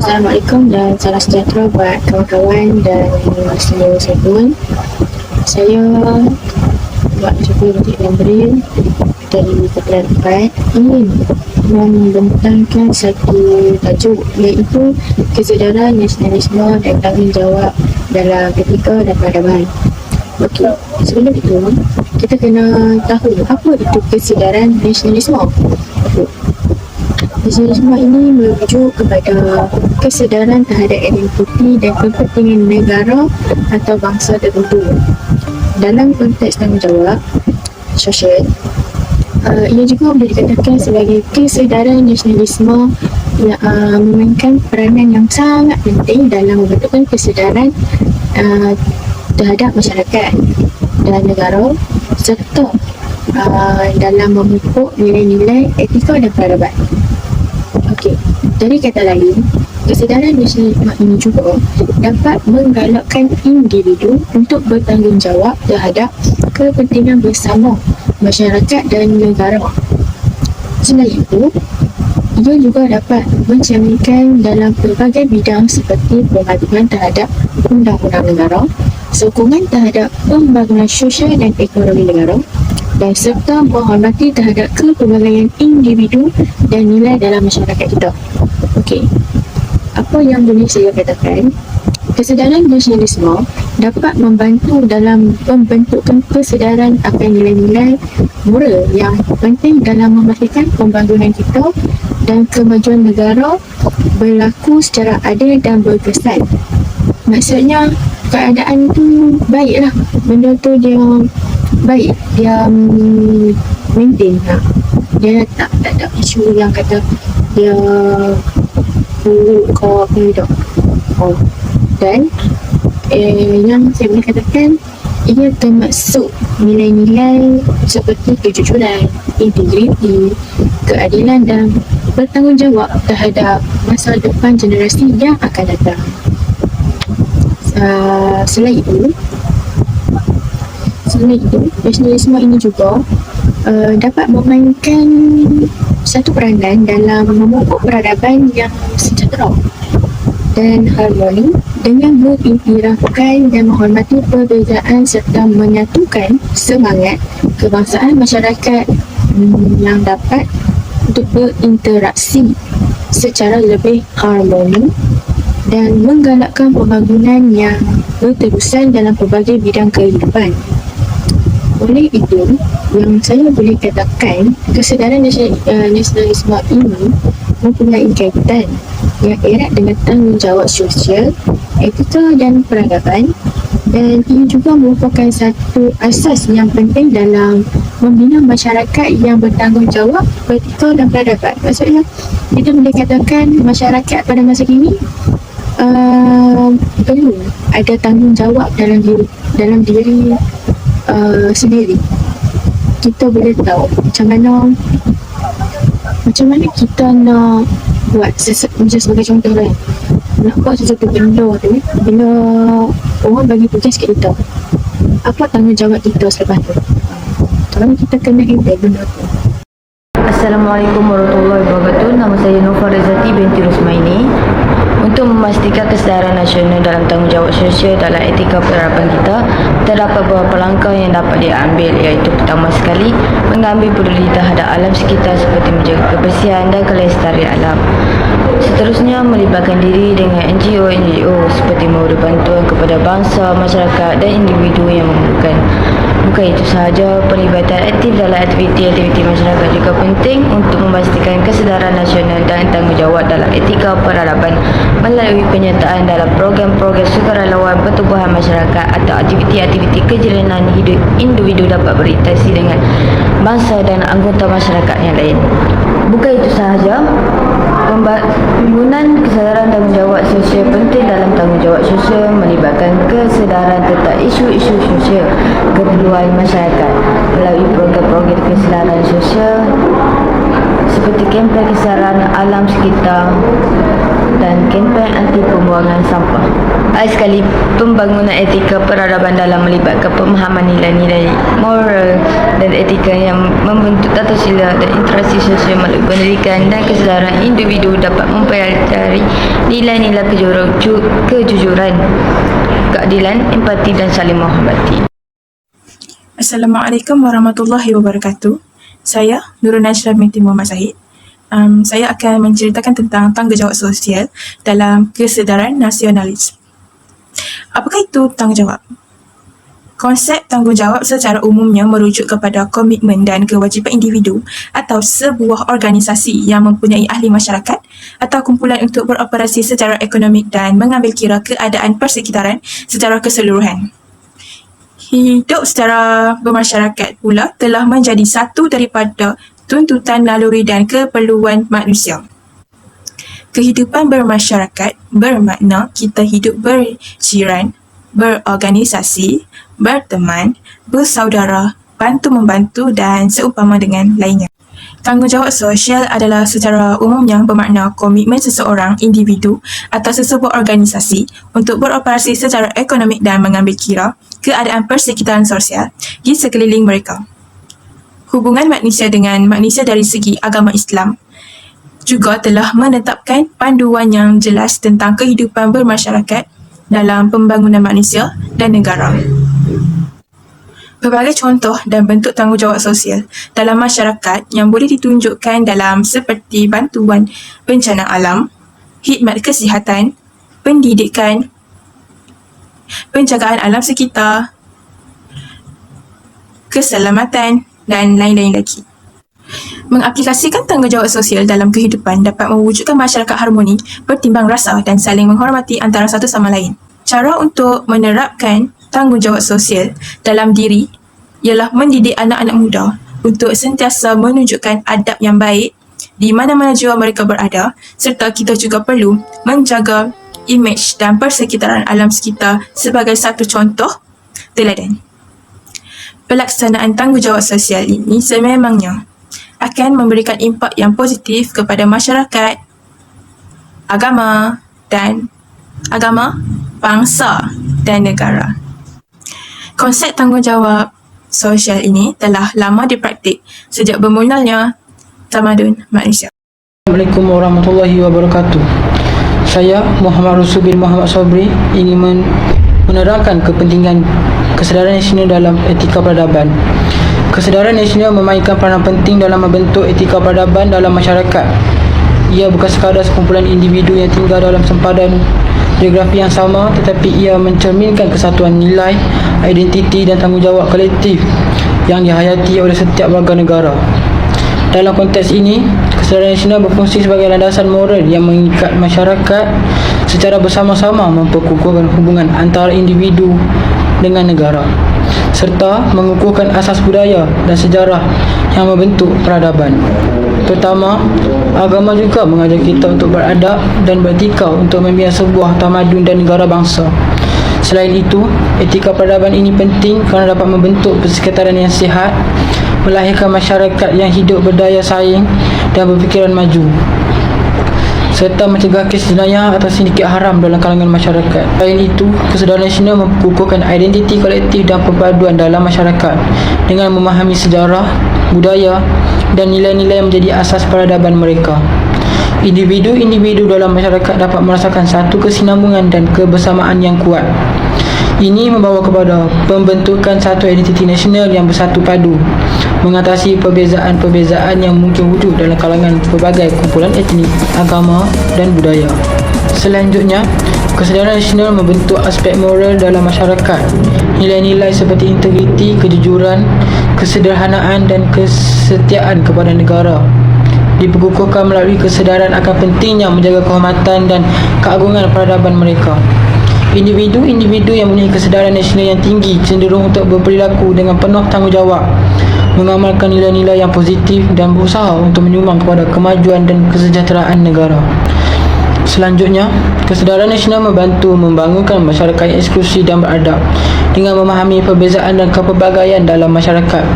Assalamualaikum dan salam sejahtera buat kawan-kawan dan semua segmen. Saya buat Syafie binti Lambril dari Kumpulan 4 ingin membentangkan satu tajuk, iaitu kesedaran nasionalisme dan tanggungjawab dalam etika dan peradaban. Okey, sebelum itu kita kena tahu apa itu kesedaran nasionalisme. Nasionalisme ini merujuk kepada kesedaran terhadap identiti dan kepentingan negara atau bangsa tertentu. Dalam konteks tanggungjawab sosial, ia juga boleh dikatakan sebagai kesedaran nasionalisme yang memainkan peranan yang sangat penting dalam membentukkan kesedaran terhadap masyarakat dan negara serta dalam memupuk nilai-nilai etika dan peradaban. Okey, dari kata lain, kesedaran nasionalisme ini juga dapat menggalakkan individu untuk bertanggungjawab terhadap kepentingan bersama masyarakat dan negara. Selain itu, ia juga dapat mencerminkan dalam pelbagai bidang seperti pembantuan terhadap undang-undang negara, sokongan terhadap pembangunan sosial dan ekonomi negara, dan serta menghormati terhadap kepelbagaian individu dan nilai dalam masyarakat kita. Okey, apa yang boleh saya katakan? Kesedaran nasionalisme dapat membantu dalam pembentukan kesedaran akan nilai-nilai moral yang penting dalam memastikan pembangunan kita dan kemajuan negara berlaku secara adil dan berkesan. Maksudnya keadaan tu baiklah, benda tu dia baik, dia maintain lah. Dia tak ada isu yang kata dia buruk ke apa tidak. Dan yang saya boleh katakan, ia termasuk nilai-nilai seperti kejujuran, integriti, keadilan dan bertanggungjawab terhadap masa depan generasi yang akan datang. Selain itu, nasionalisme ini juga dapat memainkan satu peranan dalam memupuk peradaban yang sejahtera dan harmoni dengan mengiktirafkan dan menghormati perbezaan serta menyatukan semangat kebangsaan masyarakat yang dapat untuk berinteraksi secara lebih harmoni dan menggalakkan pembangunan yang berterusan dalam pelbagai bidang kehidupan. Oleh itu, yang saya boleh katakan, kesedaran nasionalisme ini mempunyai kaitan yang erat dengan tanggungjawab sosial, etika dan peradaban, dan ini juga merupakan satu asas yang penting dalam membina masyarakat yang bertanggungjawab, beretika dan peradaban. Maksudnya, kita boleh katakan masyarakat pada masa kini perlu ada tanggungjawab dalam diri sendiri. Kita boleh tahu macam mana kita nak buat macam sebagai contoh kan, nak buat sesuatu benda tu, bila orang bagi tugas kat kita, apa tanggungjawab kita selepas tu? Kalau kita kena impact benda tu. Assalamualaikum warahmatullahi wabarakatuh. Nama saya Nova Rezati binti Rusmaini. Untuk memastikan kesedaran nasional dalam tanggungjawab sosial dalam etika peradaban kita, terdapat beberapa langkah yang dapat diambil, iaitu pertama sekali, mengambil peduli terhadap alam sekitar seperti menjaga kebersihan dan kelestarian alam. Seterusnya, melibatkan diri dengan NGO seperti memberi bantuan kepada bangsa, masyarakat dan individu yang memerlukan. Bukan itu sahaja, perlibatan aktif dalam aktiviti-aktiviti masyarakat juga penting untuk memastikan kesedaran nasional dan tanggungjawab dalam etika peradaban melalui penyertaan dalam program-program sukarelawan pertubuhan masyarakat atau aktiviti-aktiviti kejalanan hidup individu dapat berinteraksi dengan bangsa dan anggota masyarakat yang lain. Bukan itu sahaja, pembangunan kesedaran tanggungjawab sosial penting dalam tanggungjawab sosial melibatkan kesedaran tentang isu-isu sosial keperluan masyarakat melalui program-program kesedaran sosial seperti kempen kesedaran alam sekitar, dan kempen anti pembuangan sampah. Sekali, pembangunan etika peradaban dalam melibatkan pemahaman nilai-nilai moral dan etika yang membentuk tata sila dan interaksi sosial melalui pendidikan dan kesedaran individu dapat mempelajari nilai-nilai kejujuran, keadilan, empati dan saling menghormati. Assalamualaikum warahmatullahi wabarakatuh. Saya Nurul Najlah binti Muhammad Zahid. Saya akan menceritakan tentang tanggungjawab sosial dalam kesedaran nasionalis. Apakah itu tanggungjawab? Konsep tanggungjawab secara umumnya merujuk kepada komitmen dan kewajipan individu atau sebuah organisasi yang mempunyai ahli masyarakat atau kumpulan untuk beroperasi secara ekonomik dan mengambil kira keadaan persekitaran secara keseluruhan. Hidup secara bermasyarakat pula telah menjadi satu daripada tuntutan naluri dan keperluan manusia. Kehidupan bermasyarakat bermakna kita hidup berjiran, berorganisasi, berteman, bersaudara, bantu-membantu dan seumpama dengan lainnya. Tanggungjawab sosial adalah secara umumnya bermakna komitmen seseorang individu atau sesebuah organisasi untuk beroperasi secara ekonomik dan mengambil kira keadaan persekitaran sosial di sekeliling mereka. Hubungan manusia dengan manusia dari segi agama Islam juga telah menetapkan panduan yang jelas tentang kehidupan bermasyarakat dalam pembangunan manusia dan negara. Berbagai contoh dan bentuk tanggungjawab sosial dalam masyarakat yang boleh ditunjukkan dalam seperti bantuan bencana alam, khidmat kesihatan, pendidikan, penjagaan alam sekitar, keselamatan dan lain-lain lagi. Mengaplikasikan tanggungjawab sosial dalam kehidupan dapat mewujudkan masyarakat harmoni, bertimbang rasa dan saling menghormati antara satu sama lain. Cara untuk menerapkan tanggungjawab sosial dalam diri ialah mendidik anak-anak muda untuk sentiasa menunjukkan adab yang baik di mana-mana jua mereka berada, serta kita juga perlu menjaga imej dan persekitaran alam sekitar sebagai satu contoh teladan. Pelaksanaan tanggungjawab sosial ini sememangnya akan memberikan impak yang positif kepada masyarakat, agama, bangsa dan negara. Konsep tanggungjawab sosial ini telah lama dipraktik sejak bermulanya tamadun manusia. Assalamualaikum warahmatullahi wabarakatuh. Saya Muhammad Rusul bin Muhammad Sobri ingin menerangkan kepentingan kesedaran nasional dalam etika peradaban. Kesedaran nasional memainkan peranan penting dalam membentuk etika peradaban dalam masyarakat. Ia bukan sekadar sekumpulan individu yang tinggal dalam sempadan geografi yang sama, tetapi ia mencerminkan kesatuan nilai, identiti dan tanggungjawab kolektif yang dihayati oleh setiap warga negara. Dalam konteks ini, kesedaran nasional berfungsi sebagai landasan moral yang mengikat masyarakat secara bersama-sama memperkukuhkan hubungan antara individu dengan negara, serta mengukuhkan asas budaya dan sejarah yang membentuk peradaban. Pertama, agama juga mengajar kita untuk beradab dan beretika untuk membina sebuah tamadun dan negara bangsa. Selain itu, etika peradaban ini penting kerana dapat membentuk persekitaran yang sihat, melahirkan masyarakat yang hidup berdaya saing dan berfikiran maju, serta mencegah kes jenayah atau sindiket haram dalam kalangan masyarakat. Selain itu, kesedaran nasional memkukuhkan identiti kolektif dan perpaduan dalam masyarakat dengan memahami sejarah, budaya dan nilai-nilai yang menjadi asas peradaban mereka. Individu-individu dalam masyarakat dapat merasakan satu kesinambungan dan kebersamaan yang kuat. Ini membawa kepada pembentukan satu identiti nasional yang bersatu padu, mengatasi perbezaan-perbezaan yang mungkin wujud dalam kalangan pelbagai kumpulan etnik, agama dan budaya. Selanjutnya, kesedaran nasional membentuk aspek moral dalam masyarakat. Nilai-nilai seperti integriti, kejujuran, kesederhanaan dan kesetiaan kepada negara diperkukuhkan melalui kesedaran akan pentingnya menjaga kehormatan dan keagungan peradaban mereka. Individu-individu yang mempunyai kesedaran nasional yang tinggi cenderung untuk berperilaku dengan penuh tanggungjawab, mengamalkan nilai-nilai yang positif dan berusaha untuk menyumbang kepada kemajuan dan kesejahteraan negara. Selanjutnya, kesedaran nasional membantu membangunkan masyarakat yang eksklusif dan beradab dengan memahami perbezaan dan kepelbagaian dalam masyarakat.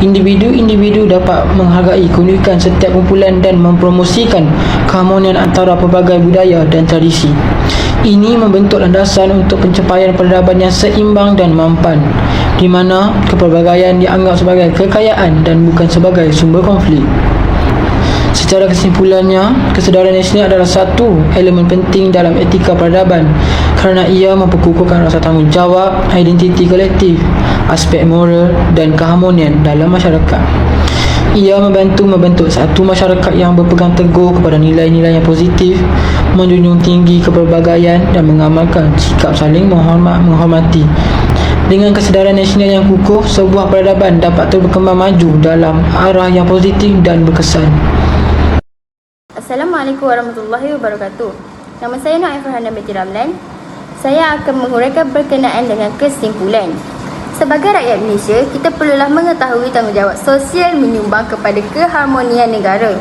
Individu-individu dapat menghargai keunikan setiap kumpulan dan mempromosikan keharmonian antara pelbagai budaya dan tradisi. Ini membentuk landasan untuk pencapaian peradaban yang seimbang dan mampan, di mana kepelbagaian dianggap sebagai kekayaan dan bukan sebagai sumber konflik. Secara kesimpulannya, kesedaran nasional adalah satu elemen penting dalam etika peradaban kerana ia memperkukuhkan rasa tanggungjawab, identiti kolektif, aspek moral dan keharmonian dalam masyarakat. Ia membantu membentuk satu masyarakat yang berpegang teguh kepada nilai-nilai yang positif, menjunjung tinggi kepelbagaian dan mengamalkan sikap saling menghormati. Dengan kesedaran nasional yang kukuh, sebuah peradaban dapat terus berkembang maju dalam arah yang positif dan berkesan. Assalamualaikum warahmatullahi wabarakatuh. Nama saya Nur Farhana binti Ramlan. Saya akan menguraikan berkenaan dengan kesimpulan. Sebagai rakyat Malaysia, kita perlulah mengetahui tanggungjawab sosial menyumbang kepada keharmonian negara.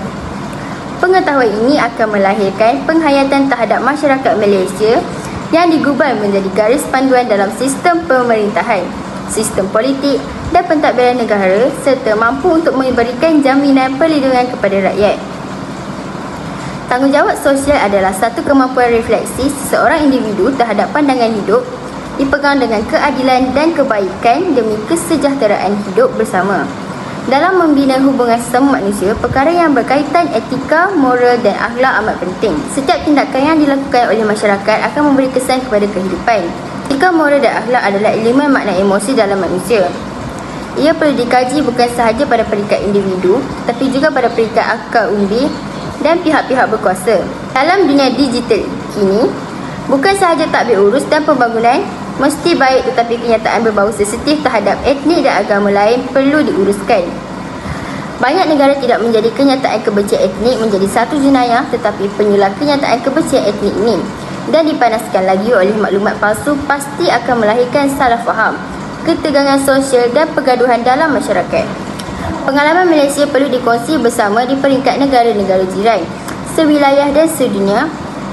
Pengetahuan ini akan melahirkan penghayatan terhadap masyarakat Malaysia yang digubal menjadi garis panduan dalam sistem pemerintahan, sistem politik dan pentadbiran negara serta mampu untuk memberikan jaminan perlindungan kepada rakyat. Tanggungjawab sosial adalah satu kemampuan refleksi seseorang individu terhadap pandangan hidup dipegang dengan keadilan dan kebaikan demi kesejahteraan hidup bersama. Dalam membina hubungan sesama manusia, perkara yang berkaitan etika, moral dan akhlak amat penting. Setiap tindakan yang dilakukan oleh masyarakat akan memberi kesan kepada kehidupan. Etika, moral dan akhlak adalah elemen makna emosi dalam manusia. Ia perlu dikaji bukan sahaja pada peringkat individu, tapi juga pada peringkat akal umbi dan pihak-pihak berkuasa. Dalam dunia digital kini, bukan sahaja tadbir urus dan pembangunan mesti baik, tetapi kenyataan berbau sensitif terhadap etnik dan agama lain perlu diuruskan. Banyak negara tidak menjadi kenyataan kebencian etnik menjadi satu jenayah, tetapi penyulang kenyataan kebencian etnik ini dan dipanaskan lagi oleh maklumat palsu pasti akan melahirkan salah faham, ketegangan sosial dan pergaduhan dalam masyarakat. Pengalaman Malaysia perlu dikongsi bersama di peringkat negara-negara jiran, sewilayah dan sedunia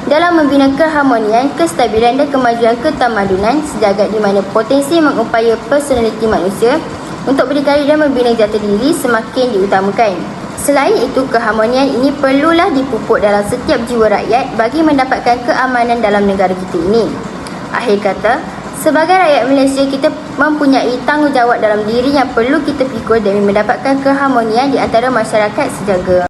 dalam membina keharmonian, kestabilan dan kemajuan ketamadunan sejagat di mana potensi mengupaya personaliti manusia untuk berdikari dan membina jati diri semakin diutamakan. Selain itu, keharmonian ini perlulah dipupuk dalam setiap jiwa rakyat bagi mendapatkan keamanan dalam negara kita ini. Akhir kata, sebagai rakyat Malaysia, kita mempunyai tanggungjawab dalam diri yang perlu kita pikul demi mendapatkan keharmonian di antara masyarakat sejaga.